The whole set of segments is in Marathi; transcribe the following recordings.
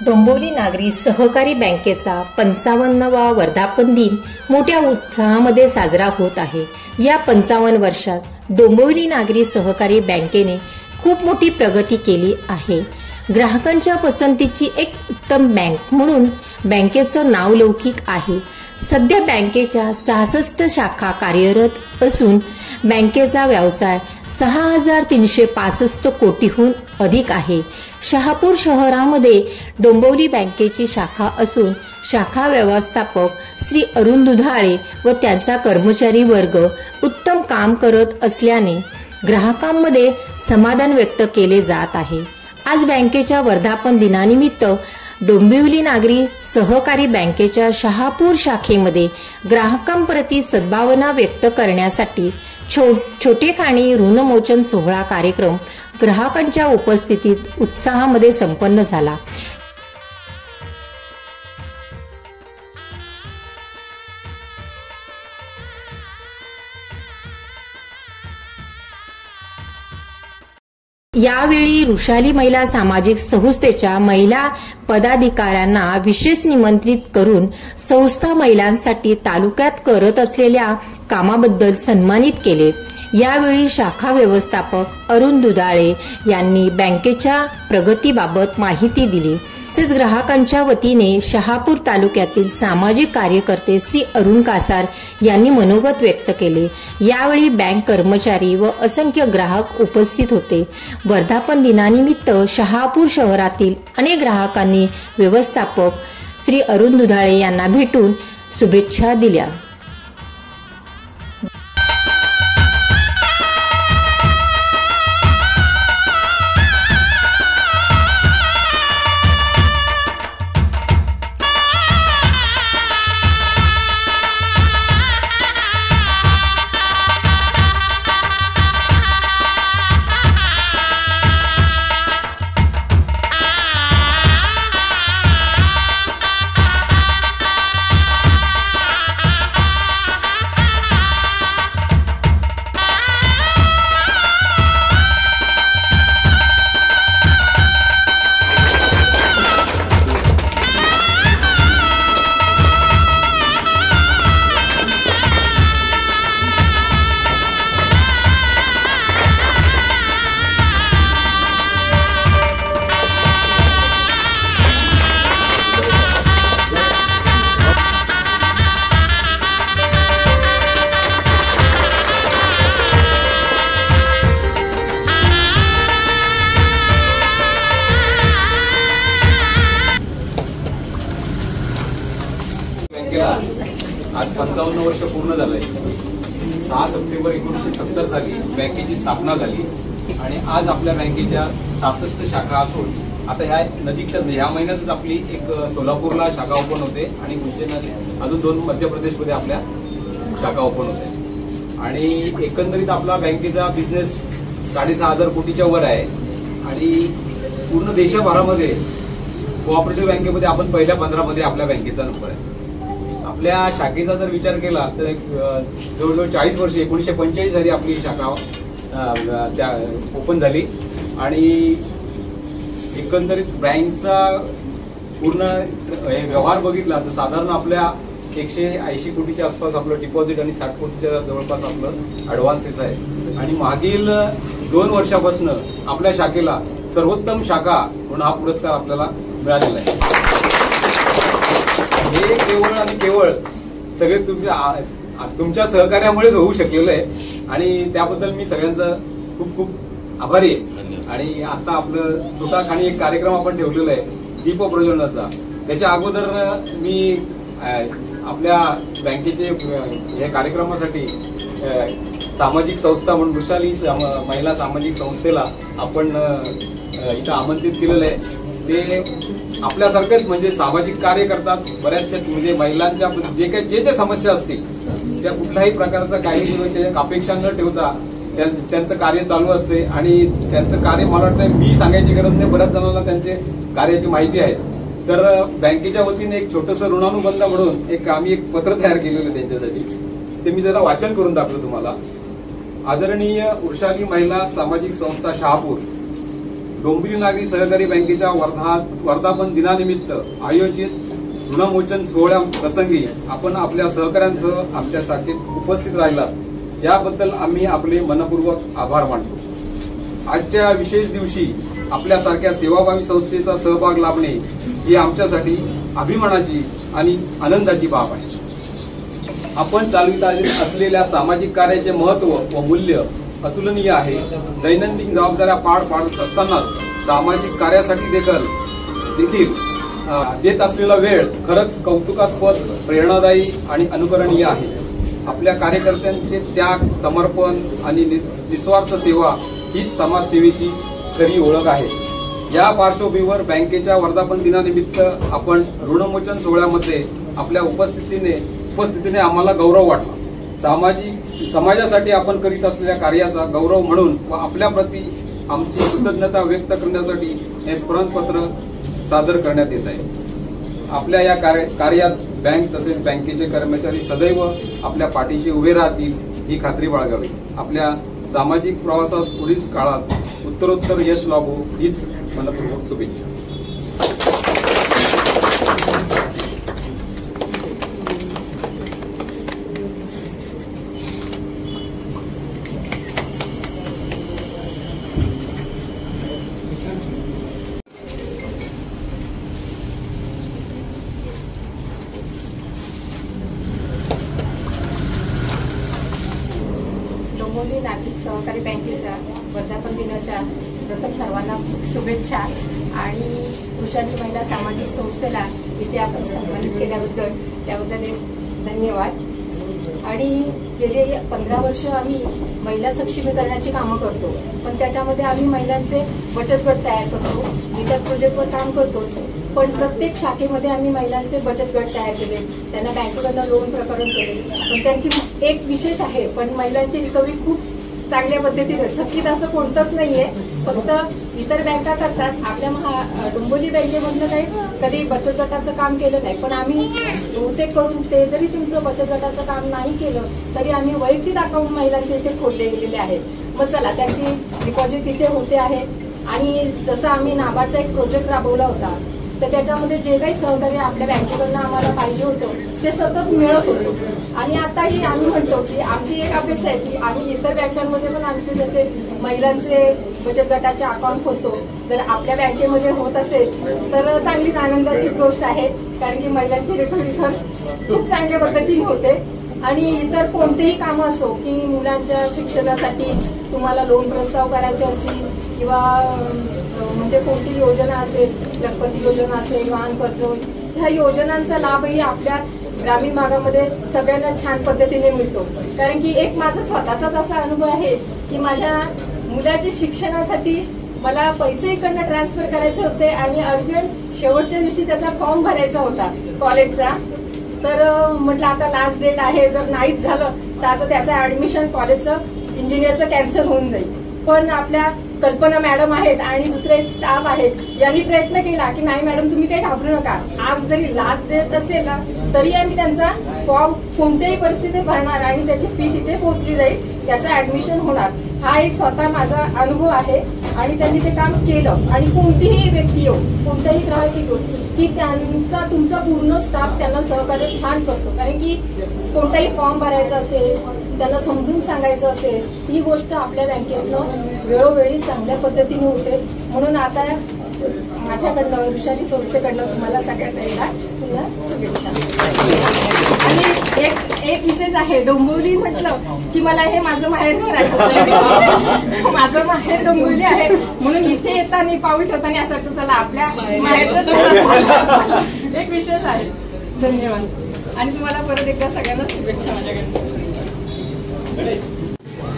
डोंबिवली नागरी सहकारी बँकेचा 55वा वर्धापन दिन मोठ्या उत्साहामध्ये साजरा होत आहे। या 55 वर्षात डोंबिवली नागरी सहकारी बँकेने खूप मोठी प्रगती केली आहे। ग्राहकांच्या पसंतीची एक उत्तम बँक म्हणून बँकेचं नाव लौकिक आहे। सध्या बँकेच्या 66 शाखा कार्यरत असून बँकेचा व्यवसाय 6365 कोटीहून अधिक आहे। शहापूर शहरामध्ये डोंबिवली बँकेची शाखा असून शाखा व्यवस्थापक श्री अरुण दुधाळे व त्यांचा कर्मचारी वर्ग उत्तम काम करत असल्याने ग्राहकांमध्ये समाधान व्यक्त केले जात आहे। आज बँकेच्या वर्धापन दिनानिमित्त डोंबिवली नागरी सहकारी बँकेच्या शहापूर शाखेमध्ये ग्राहकांप्रती सद्भावना व्यक्त करण्यासाठी छोटेखानी ऋणमोचन सोहळा कार्यक्रम ग्राहकांच्या उपस्थितीत उत्साहामध्ये संपन्न झाला। यावेळी वृषाली महिला सामाजिक संस्थेच्या महिला पदाधिकाऱ्यांना विशेष निमंत्रित करून संस्था महिलांसाठी तालुक्यात करत असलेल्या कामाबद्दल सन्मानित केले। यावेळी शाखा व्यवस्थापक अरुण दुधाळे यांनी बँकेच्या प्रगतीबाबत माहिती दिली। तसेच ग्राहकांच्या वतीने शहापूर तालुक्यातील सामाजिक कार्यकर्ते श्री अरुण कासार यांनी मनोगत व्यक्त केले। यावेळी बँक कर्मचारी व असंख्य ग्राहक उपस्थित होते। वर्धापन दिनानिमित्त शहापूर शहरातील अनेक ग्राहकांनी व्यवस्थापक श्री अरुण दुधाळे यांना भेटून शुभेच्छा दिल्या। आज 55 वर्ष पूर्ण झालंय। 6 सप्टेंबर 1970 साली बँकेची स्थापना झाली आणि आज आपल्या बँकेच्या 66 शाखा असून आता ह्या नजीकच्या या महिन्यातच आपली एक सोलापूरला शाखा ओपन होते आणि उज्जैन अजून 2 मध्य प्रदेशमध्ये आपल्या शाखा ओपन होते आणि एकंदरीत आपला बँकेचा बिझनेस 6,500 कोटीच्या वर आहे आणि पूर्ण देशभरामध्ये कोऑपरेटिव्ह बँकेमध्ये आपण पहिल्या 15 मध्ये आपल्या बँकेचा नंबर आहे। आपल्या शाखेचा जर विचार केला तर जवळजवळ 40 वर्ष 1945 साली आपली शाखा ओपन झाली आणि एकंदरीत बँकचा पूर्ण व्यवहार बघितला तर साधारण आपल्या 180 कोटीच्या आसपास आपलं डिपॉझिट आणि 60 कोटीच्या जवळपास आपलं ऍडव्हान्सेस आहे आणि मागील 2 वर्षापासून आपल्या शाखेला सर्वोत्तम शाखा म्हणून हा पुरस्कार आपल्याला मिळालेला आहे। हे केवळ आणि केवळ सगळे तुमच्या सहकार्यामुळेच होऊ शकलेलं आहे आणि त्याबद्दल मी सगळ्यांचं खूप खूप आभारी आहे। आणि आता आपलं छोटाखानी एक कार्यक्रम आपण ठेवलेला आहे दीप प्रज्वलनाचा। त्याच्या अगोदर मी आपल्या बँकेचे या कार्यक्रमासाठी सामाजिक संस्था म्हणून वृषाली महिला सामाजिक संस्थेला आपण इथं आमंत्रित केलेलं आहे। ते आपल्यासारखेच म्हणजे सामाजिक कार्य करतात। बऱ्याचशा म्हणजे महिलांच्या जे समस्या असतील त्या कुठल्याही प्रकारचा काही अपेक्षा न ठेवता त्यांचं कार्य चालू असते आणि त्यांचं कार्य मला वाटतं मी सांगायची गरज नाही, बऱ्याच जणांना त्यांचे कार्याची माहिती आहे। तर बँकेच्या वतीने एक छोटंसं ऋणानुबंध म्हणून आम्ही एक पत्र तयार केलेलं आहे त्यांच्यासाठी, ते मी जरा वाचन करून दाखवतो तुम्हाला। आदरणीय वृषाली महिला सामाजिक संस्था शहापूर, डोंबिवली नागरी सहकारी बँकेच्या वर्धापन दिनानिमित्त आयोजित ऋणमोचन सोहळ्या प्रसंगी आपण आपल्या सहकाऱ्यांसह आमच्या शाखेत उपस्थित राहिलात याबद्दल आम्ही आपले मनपूर्वक आभार मानतो। आजच्या विशेष दिवशी आपल्यासारख्या सेवाभावी संस्थेचा सहभाग लाभणे ही आमच्यासाठी अभिमानाची आणि आनंदाची बाब आहे। आपण चालवित असलेल्या सामाजिक कार्याचे महत्त्व व मूल्य अतुलनीय आहे। दैनंदिन जबाबदाऱ्या पार पाडत असताना सामाजिक कार्यासाठी देखील देत असलेला वेळ खरंच कौतुकास्पद, प्रेरणादायी आणि अनुकरणीय आहे। आपल्या कार्यकर्त्यांचे त्याग, समर्पण आणि निस्वार्थ सेवा हीच समाजसेवेची खरी ओळख आहे। या पार्श्वभूमीवर बँकेच्या वर्धापन दिनानिमित्त आपण ऋणमोचन सोहळ्यामध्ये आपल्या उपस्थितीने आम्हाला गौरव वाटला। समाजासाठी आपण करीत असलेल्या कार्याचा गौरव म्हणून व आपल्याप्रती आमची कृतज्ञता व्यक्त करण्यासाठी हे स्मरणपत्र सादर करण्यात येत आहे। आपल्या या कार्यात बँक तसेच बँकेचे कर्मचारी सदैव आपल्या पाठीशी उभे राहतील ही खात्री बाळगावी। आपल्या सामाजिक प्रवासास पुढील काळात उत्तरोत्तर यश लाभो हीच मनपूर्वक शुभेच्छा। डोंबिवली नागरी सहकारी बँकेच्या वर्धापन दिनाच्या प्रथम सर्वांना शुभेच्छा आणि वृषाली महिला सामाजिक संस्थेला इथे आपण सन्मानित केल्याबद्दल त्याबद्दल धन्यवाद। आणि गेली 15 वर्ष आम्ही महिला सक्षमीकरणाची कामं करतो, पण त्याच्यामध्ये आम्ही महिलांचे बचत गट तयार करतो, इतर प्रोजेक्टवर काम करतो, पण प्रत्येक शाखेमध्ये आम्ही महिलांचे बचत गट तयार केले, त्यांना बँकेकडनं लोन प्रकरण केले। पण त्यांची एक विशेष आहे, पण महिलांची रिकव्हरी खूप चांगल्या पद्धतीने थकीत असं कोणतंच नाहीये। फक्त इतर बँका करतात, आपल्या डोंबिवली बँकेमधनं काही कधी बचत गटाचं काम केलं नाही, पण आम्ही बहुतेक करून ते जरी तुमचं बचत गटाचं काम नाही केलं तरी आम्ही वैयक्तिक अकाउंट महिलांचे इथे खोलले गेलेले आहेत। मग चला, त्यांची डिपॉझिट तिथे होते आहे। आणि जसं आम्ही नाबार्डचा एक प्रोजेक्ट राबवला होता, तर त्याच्यामध्ये जे काही सहकार्य आपल्या बँकेकडनं आम्हाला पाहिजे होतं ते सतत मिळत होतं। आणि आताही आम्ही म्हणतो की आमची एक अपेक्षा आहे की आम्ही इतर बँकांमध्ये पण आमचे जसे महिलांचे बचत गटाचे अकाउंट खोलतो, जर आपल्या बँकेमध्ये होत असेल तर चांगलीच आनंदाची गोष्ट आहे, कारण की महिलांची रिकव्हरी तर खूप चांगल्या पद्धतीने होते। आणि इतर कोणतेही कामं असो की मुलांच्या शिक्षणासाठी तुम्हाला लोन प्रस्ताव करायचे असतील किंवा म्हणजे कोणती योजना असेल, लखपती योजना असेल, वाहन कर्ज, ह्या योजनांचा लाभही आपल्या ग्रामीण भागामध्ये सगळ्यांना छान पद्धतीने मिळतो। कारण की एक माझा स्वतःचाच असा अनुभव आहे की माझ्या मुलाच्या शिक्षणासाठी मला पैसे इकडनं ट्रान्सफर करायचे होते आणि अर्जंट शेवटच्या दिवशी त्याचा फॉर्म भरायचा होता कॉलेजचा, तर म्हटलं आता लास्ट डेट आहे, जर नाहीच झालं तर आता त्याचं ऍडमिशन कॉलेजचं इंजिनियरचं कॅन्सल होऊन जाईल। पण आपल्या कल्पना मॅडम आहेत आणि दुसरे एक स्टाफ आहेत, यांनी प्रयत्न केला की नाही मॅडम तुम्ही काही घाबरू नका, आज जरी लास्ट डेट असेल ना तरी आम्ही त्यांचा फॉर्म कोणत्याही परिस्थितीत भरणार आणि त्याची फी तिथे पोहोचली जाईल, त्याचं ऍडमिशन होणार। हा एक स्वतः माझा अनुभव आहे आणि त्यांनी ते काम केलं। आणि कोणतीही व्यक्ती येऊ, कोणताही ग्राहक येतो की तुमचा पूर्ण स्टाफ त्यांना सहकार्य छान करतो, कारण की कोणताही फॉर्म भरायचा असेल, त्यांना समजून सांगायचं असेल, ही गोष्ट आपल्या बँकेतनं वेळोवेळी चांगल्या पद्धतीने होते। म्हणून आता माझ्याकडनं वृषाली संस्थेकडनं तुम्हाला सगळ्यांना एकदा पुन्हा शुभेच्छा। आणि एक विशेष आहे, डोंबिवली म्हटलं की मला हे माझं माहेर घर आहे, माझं माहेर डोंबिवली आहे, म्हणून इथे येताना पाऊल ठेवताना असं वाटतं चला आपल्या माहेरचं एक विशेष आहे। धन्यवाद आणि तुम्हाला परत एकदा सगळ्यांना शुभेच्छा माझ्याकडे।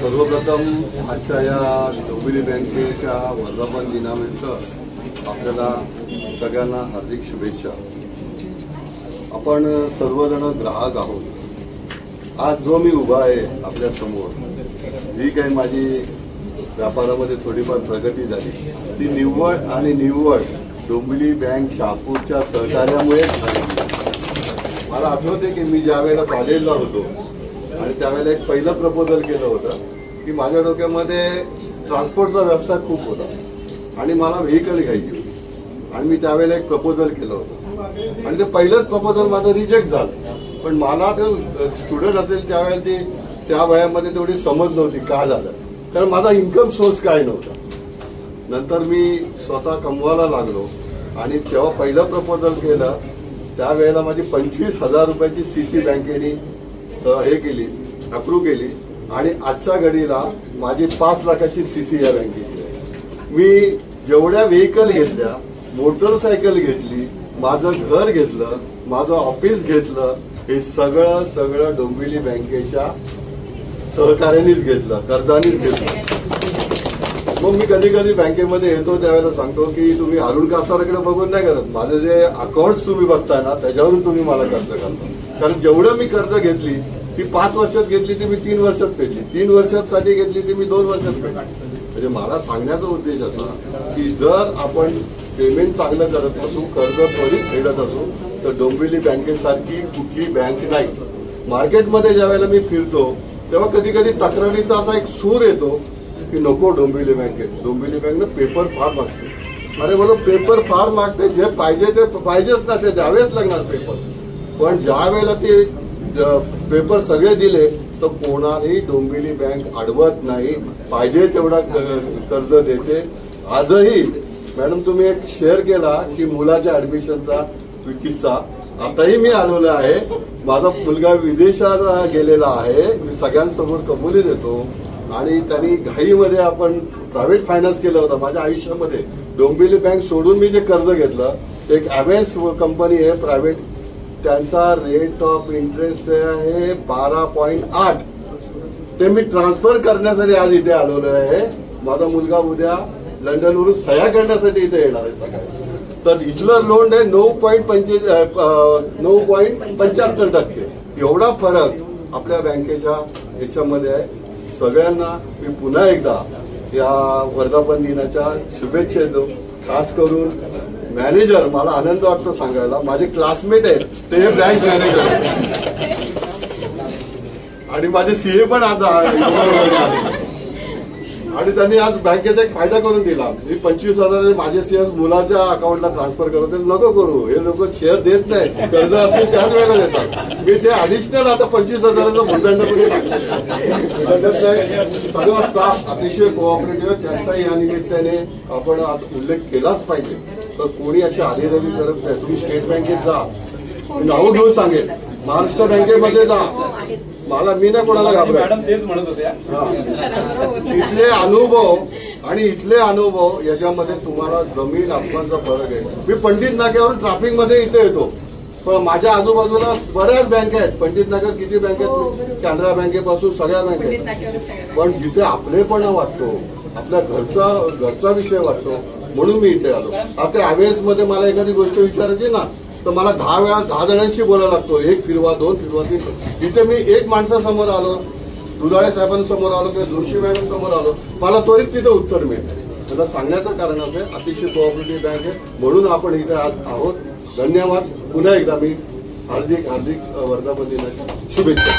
सर्वप्रथम आजच्या या डोंबिवली बँकेच्या वर्धापन दिनानिमित्त आपल्याला सगळ्यांना हार्दिक शुभेच्छा। आपण सर्वजण ग्राहक आहोत। आज जो मी उभा आहे आपल्या समोर, जी काही माझी व्यापारामध्ये थोडीफार प्रगती झाली ती निव्वळ डोंबिवली बँक शहापूरच्या सहकार्यामुळेच झाली। मला आठवते की मी ज्या वेळेला कॉलेजला होतो आणि त्यावेळेला एक पहिलं प्रपोजल केलं होतं की माझ्या डोक्यामध्ये ट्रान्सपोर्टचा व्यवसाय खूप होता, आणि मला व्हेकल घ्यायची होती आणि मी त्यावेळेला एक प्रपोजल केलं होतं आणि ते पहिलंच प्रपोजल माझं रिजेक्ट झालं. पण मला ते स्टुडंट असेल त्यावेळेला ती त्या वयामध्ये तेवढी समज नव्हती काय झालं, कारण माझा इन्कम सोर्स काय नव्हता. नंतर मी स्वतः कमवायला लागलो आणि तेव्हा पहिलं प्रपोजल केलं त्यावेळेला माझी 25,000 रुपयाची सीसी बँकेने हे केली, अप्रूव्ह केली आणि आजच्या घडीला माझी 5 लाखाची सीसी या बँकेची आहे. मी जेवढ्या व्हेकल घेतल्या, मोटरसायकल घेतली, माझं घर घेतलं, माझं ऑफिस घेतलं, हे सगळं डोंबिवली बँकेच्या सहकार्यानेच घेतलं, कर्जानेच घेतलं. मग मी कधी कधी बँकेमध्ये येतो त्यावेळेला सांगतो की तुम्ही अरुण कासारकडे बघून नाही करत, माझे जे अकाउंट्स तुम्ही बघताय ना त्याच्यावरून तुम्ही मला कर्ज करता. कारण जेवढं मी कर्ज घेतली ती 5 वर्षात घेतली ती मी 3 वर्षात फेडली, 3 वर्षासाठी घेतली ती मी 2 वर्षात फेडली. म्हणजे मला सांगण्याचा उद्देश असा की जर आपण पेमेंट चांगलं करत असू, कर्ज त्वरित फेडत असू तर डोंबिवली बँकेसारखी कुठली बँक नाही. मार्केटमध्ये ज्या वेळेला मी फिरतो तेव्हा कधी कधी तक्रारीचा असा एक सूर येतो की नको डोंबिवली बँकेत, डोंबिवली बँकनं पेपर फार मागते. अरे बोलो पेपर फार मागते, जे पाहिजे ते पाहिजेच ना, ते द्यावेच लागणार पेपर. पण ज्या वेळेला ते पेपर सगळे दिले तर कोणालाही डोंबिवली बँक अडवत नाही, पाहिजे तेवढा कर्ज देते. आजही मॅडम तुम्ही एक शेअर केला की मुलाच्या ऍडमिशनचा किस्सा, आताही मी आलेलो आहे. माझा मुलगा विदेशाला गेलेला आहे, मी सगळ्यांसमोर कबुली देतो आणि त्यांनी घाईमध्ये आपण प्रायव्हेट फायनान्स केलं होतं. माझ्या आयुष्यामध्ये डोंबिवली बँक सोडून मी जे कर्ज घेतलं एक अॅव्हेन्स कंपनी आहे प्रायव्हेट, त्यांचा रेट ऑफ इंटरेस्ट आहे 12.8. ते मी ट्रान्सफर करण्यासाठी आज इथे आलेलो आहे. माझा मुलगा उद्या लंडनवरून सह्या करण्यासाठी इथे येणार आहे सकाळी. तर इथलं लोन आहे 9.75%. एवढा फरक आपल्या बँकेच्या ह्याच्यामध्ये आहे. सगळ्यांना मी पुन्हा एकदा या वर्धापन दिनाच्या शुभेच्छा देतो. खास करून मॅनेजर, मला आनंद वाटतो सांगायला, माझे क्लासमेट आहेत ते बँक मॅनेजर आणि माझे सीए पण आज आहे आणि त्यांनी आज बँकेचा एक फायदा करून दिला. मी 25,000 माझे शेअर मुलाच्या अकाउंटला ट्रान्सफर करतो. नको करू, हे लोक शेअर देत नाही, कर्ज असेल त्याच वेळेला देतात. मी ते ॲडिशनल आता 25,000चं भूलदंडमध्ये टाकलं. सगळा स्टाफ अतिशय कोऑपरेटिव्ह, त्याचाही या निमित्ताने आपण आज उल्लेख केलाच पाहिजे. तर कोणी अशी आलेली करत नाही. तुम्ही स्टेट बँकेत जा, नाव घेऊन सांगेल, महाराष्ट्र बँकेमध्ये जा, मला मी नाही कोणाला घाबरत. मॅडम तेच म्हणत होत्या. इथले अनुभव आणि इथले अनुभव याच्यामध्ये तुम्हाला जमीन आसमानचा फरक आहे. मी पंडित नाक्यावरून ट्रॅफिकमध्ये इथे येतो, पण माझ्या आजूबाजूला बऱ्याच बँका आहेत. पंडित नाक्यावर किती बँक आहेत, कॅनरा बँकेपासून सगळ्या बँकेत. पण जिथे आपलेपणा वाटतो, आपल्या घरचा विषय वाटतो, म्हणून मी इथे आलो. आता मध्ये मला एखादी गोष्ट विचारायची ना तर मला 10 वेळा 10 जणांशी बोलायला लागतो. 1 फिरवा, 2 फिरवा, 3. इथे मी एक माणसासमोर आलो, दुधाळे साहेबांसमोर आलो किंवा जोशी मॅडम समोर आलो, मला त्वरित तिथे उत्तर मिळतं. मला सांगण्याचं कारण असं आहे, अतिशय कोऑपरेटिव्ह बँक आहे म्हणून आपण इथे आज आहोत. धन्यवाद. पुन्हा एकदा मी हार्दिक वर्धापन दिनाच्या शुभेच्छा.